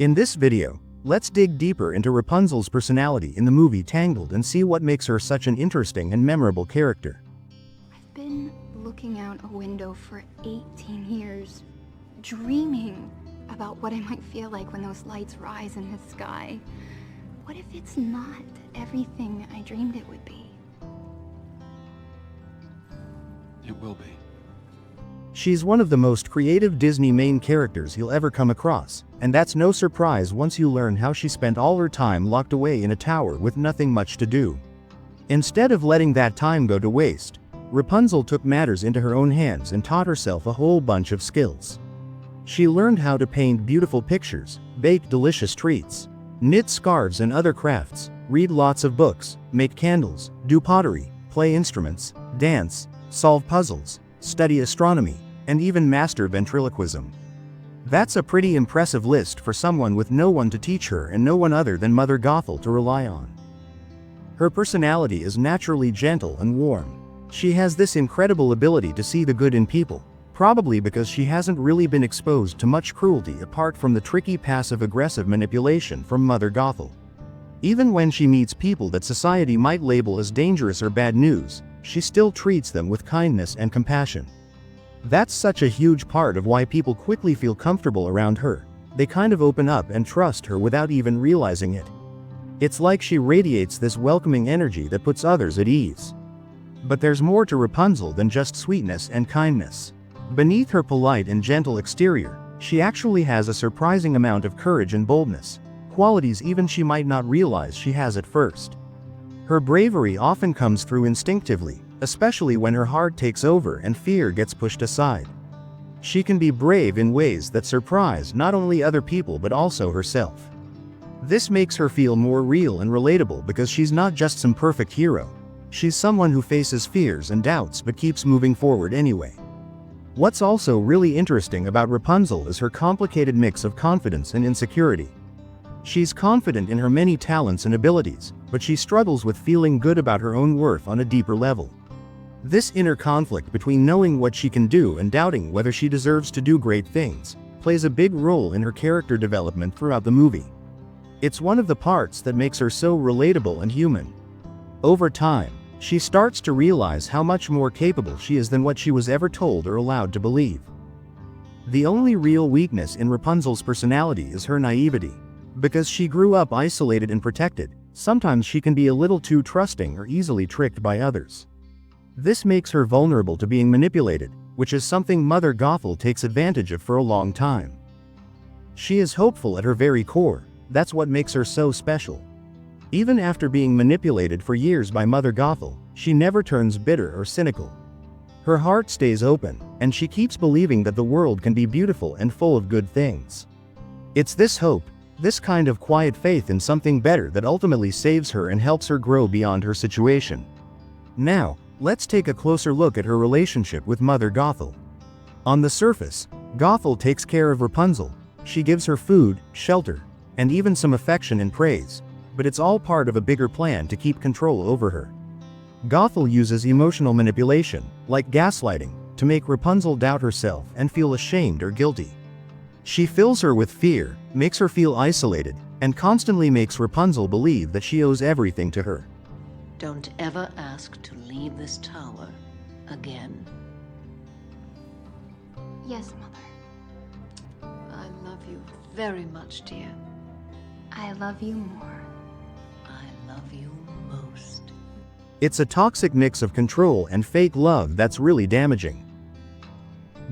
In this video, let's dig deeper into Rapunzel's personality in the movie Tangled and see what makes her such an interesting and memorable character. I've been looking out a window for 18 years, dreaming about what I might feel like when those lights rise in the sky. What if it's not everything I dreamed it would be? It will be. She's one of the most creative Disney main characters you'll ever come across, and that's no surprise once you learn how she spent all her time locked away in a tower with nothing much to do. Instead of letting that time go to waste, Rapunzel took matters into her own hands and taught herself a whole bunch of skills. She learned how to paint beautiful pictures, bake delicious treats, knit scarves and other crafts, read lots of books, make candles, do pottery, play instruments, dance, solve puzzles, study astronomy, and even master ventriloquism. That's a pretty impressive list for someone with no one to teach her and no one other than Mother Gothel to rely on. Her personality is naturally gentle and warm. She has this incredible ability to see the good in people, probably because she hasn't really been exposed to much cruelty apart from the tricky passive-aggressive manipulation from Mother Gothel. Even when she meets people that society might label as dangerous or bad news, she still treats them with kindness and compassion. That's such a huge part of why people quickly feel comfortable around her. They kind of open up and trust her without even realizing it. It's like she radiates this welcoming energy that puts others at ease. But there's more to Rapunzel than just sweetness and kindness. Beneath her polite and gentle exterior, she actually has a surprising amount of courage and boldness, qualities even she might not realize she has at first. Her bravery often comes through instinctively, especially when her heart takes over and fear gets pushed aside. She can be brave in ways that surprise not only other people but also herself. This makes her feel more real and relatable because she's not just some perfect hero. She's someone who faces fears and doubts but keeps moving forward anyway. What's also really interesting about Rapunzel is her complicated mix of confidence and insecurity. She's confident in her many talents and abilities, but she struggles with feeling good about her own worth on a deeper level. This inner conflict between knowing what she can do and doubting whether she deserves to do great things plays a big role in her character development throughout the movie. It's one of the parts that makes her so relatable and human. Over time, she starts to realize how much more capable she is than what she was ever told or allowed to believe. The only real weakness in Rapunzel's personality is her naivety. Because she grew up isolated and protected, sometimes she can be a little too trusting or easily tricked by others. This makes her vulnerable to being manipulated, which is something Mother Gothel takes advantage of for a long time. She is hopeful at her very core. That's what makes her so special. Even after being manipulated for years by Mother Gothel, she never turns bitter or cynical. Her heart stays open, and she keeps believing that the world can be beautiful and full of good things. It's this hope, this kind of quiet faith in something better that ultimately saves her and helps her grow beyond her situation. Now, let's take a closer look at her relationship with Mother Gothel. On the surface, Gothel takes care of Rapunzel. She gives her food, shelter, and even some affection and praise, but it's all part of a bigger plan to keep control over her. Gothel uses emotional manipulation, like gaslighting, to make Rapunzel doubt herself and feel ashamed or guilty. She fills her with fear, makes her feel isolated, and constantly makes Rapunzel believe that she owes everything to her. Don't ever ask to leave this tower again. Yes, Mother. I love you very much, dear. I love you more. I love you most. It's a toxic mix of control and fake love that's really damaging.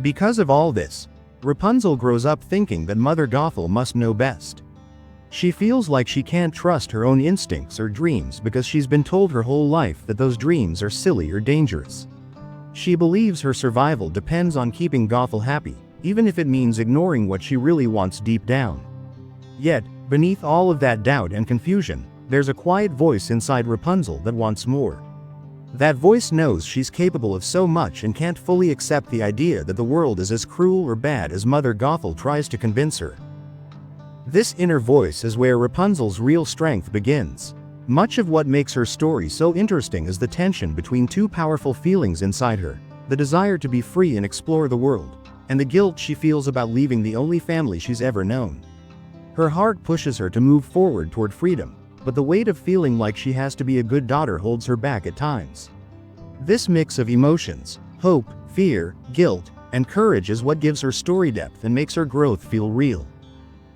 Because of all this, Rapunzel grows up thinking that Mother Gothel must know best. She feels like she can't trust her own instincts or dreams because she's been told her whole life that those dreams are silly or dangerous. She believes her survival depends on keeping Gothel happy, even if it means ignoring what she really wants deep down. Yet, beneath all of that doubt and confusion, there's a quiet voice inside Rapunzel that wants more. That voice knows she's capable of so much and can't fully accept the idea that the world is as cruel or bad as Mother Gothel tries to convince her. This inner voice is where Rapunzel's real strength begins. Much of what makes her story so interesting is the tension between two powerful feelings inside her: the desire to be free and explore the world, and the guilt she feels about leaving the only family she's ever known. Her heart pushes her to move forward toward freedom, but the weight of feeling like she has to be a good daughter holds her back at times. This mix of emotions, hope, fear, guilt, and courage is what gives her story depth and makes her growth feel real.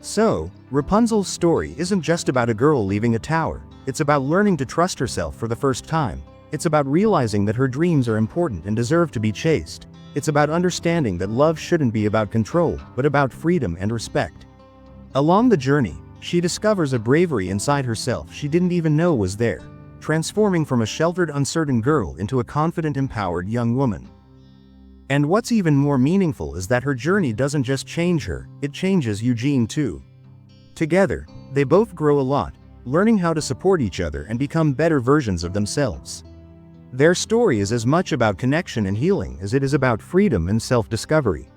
So, Rapunzel's story isn't just about a girl leaving a tower, it's about learning to trust herself for the first time. It's about realizing that her dreams are important and deserve to be chased. It's about understanding that love shouldn't be about control, but about freedom and respect. Along the journey, she discovers a bravery inside herself she didn't even know was there, transforming from a sheltered, uncertain girl into a confident, empowered young woman. And what's even more meaningful is that her journey doesn't just change her, it changes Eugene too. Together, they both grow a lot, learning how to support each other and become better versions of themselves. Their story is as much about connection and healing as it is about freedom and self-discovery.